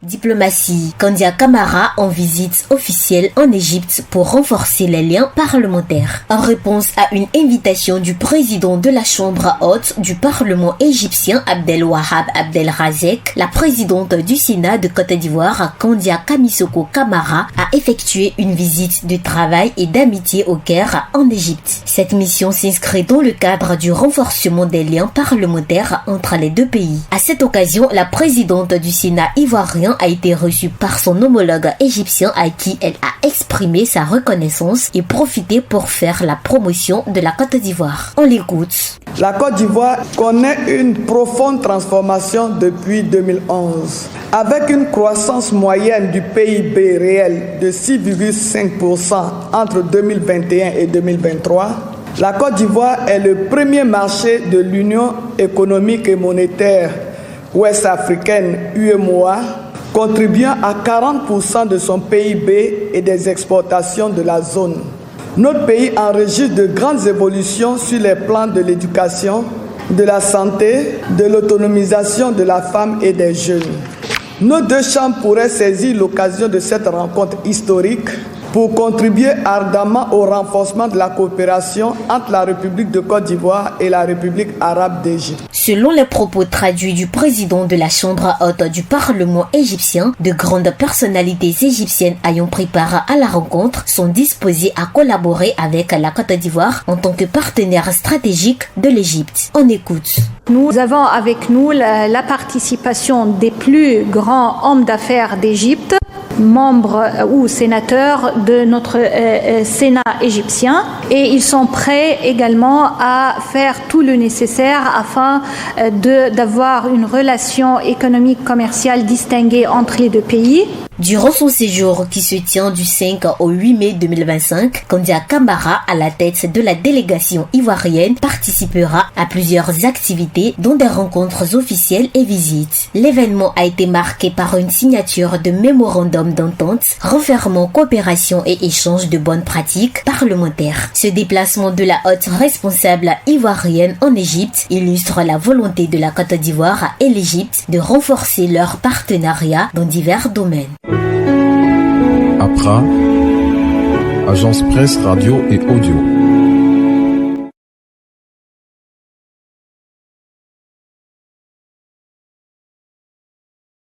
Diplomatie. Kandia Camara en visite officielle en Égypte pour renforcer les liens parlementaires. En réponse à une invitation du président de la Chambre haute du Parlement égyptien Abdel Wahab Abdel Razek, la présidente du Sénat de Côte d'Ivoire Kandia Kamisoko Camara a effectué une visite de travail et d'amitié au Caire en Égypte. Cette mission s'inscrit dans le cadre du renforcement des liens parlementaires entre les deux pays. À cette occasion, la présidente du Sénat ivoirien a été reçue par son homologue égyptien à qui elle a exprimé sa reconnaissance et profité pour faire la promotion de la Côte d'Ivoire. On l'écoute. La Côte d'Ivoire connaît une profonde transformation depuis 2011. Avec une croissance moyenne du PIB réel de 6,5% entre 2021 et 2023, la Côte d'Ivoire est le premier marché de l'Union économique et monétaire ouest-africaine UEMOA, contribuant à 40% de son PIB et des exportations de la zone. Notre pays enregistre de grandes évolutions sur les plans de l'éducation, de la santé, de l'autonomisation de la femme et des jeunes. Nos deux chambres pourraient saisir l'occasion de cette rencontre historique pour contribuer ardemment au renforcement de la coopération entre la République de Côte d'Ivoire et la République arabe d'Égypte. Selon les propos traduits du président de la Chambre haute du Parlement égyptien, de grandes personnalités égyptiennes ayant pris part à la rencontre sont disposées à collaborer avec la Côte d'Ivoire en tant que partenaire stratégique de l'Égypte. On écoute. Nous avons avec nous la participation des plus grands hommes d'affaires d'Égypte, membres ou sénateurs de notre Sénat égyptien, et ils sont prêts également à faire tout le nécessaire afin d'avoir une relation économique commerciale distinguée entre les deux pays. Durant son séjour qui se tient du 5 au 8 mai 2025, Kandia Camara, à la tête de la délégation ivoirienne, participera à plusieurs activités dont des rencontres officielles et visites. L'événement a été marqué par une signature de mémorandum d'entente renfermant coopération et échange de bonnes pratiques parlementaires. Ce déplacement de la haute responsable ivoirienne en Égypte illustre la volonté de la Côte d'Ivoire et l'Égypte de renforcer leur partenariat dans divers domaines. APRA, Agence Presse Radio et Audio.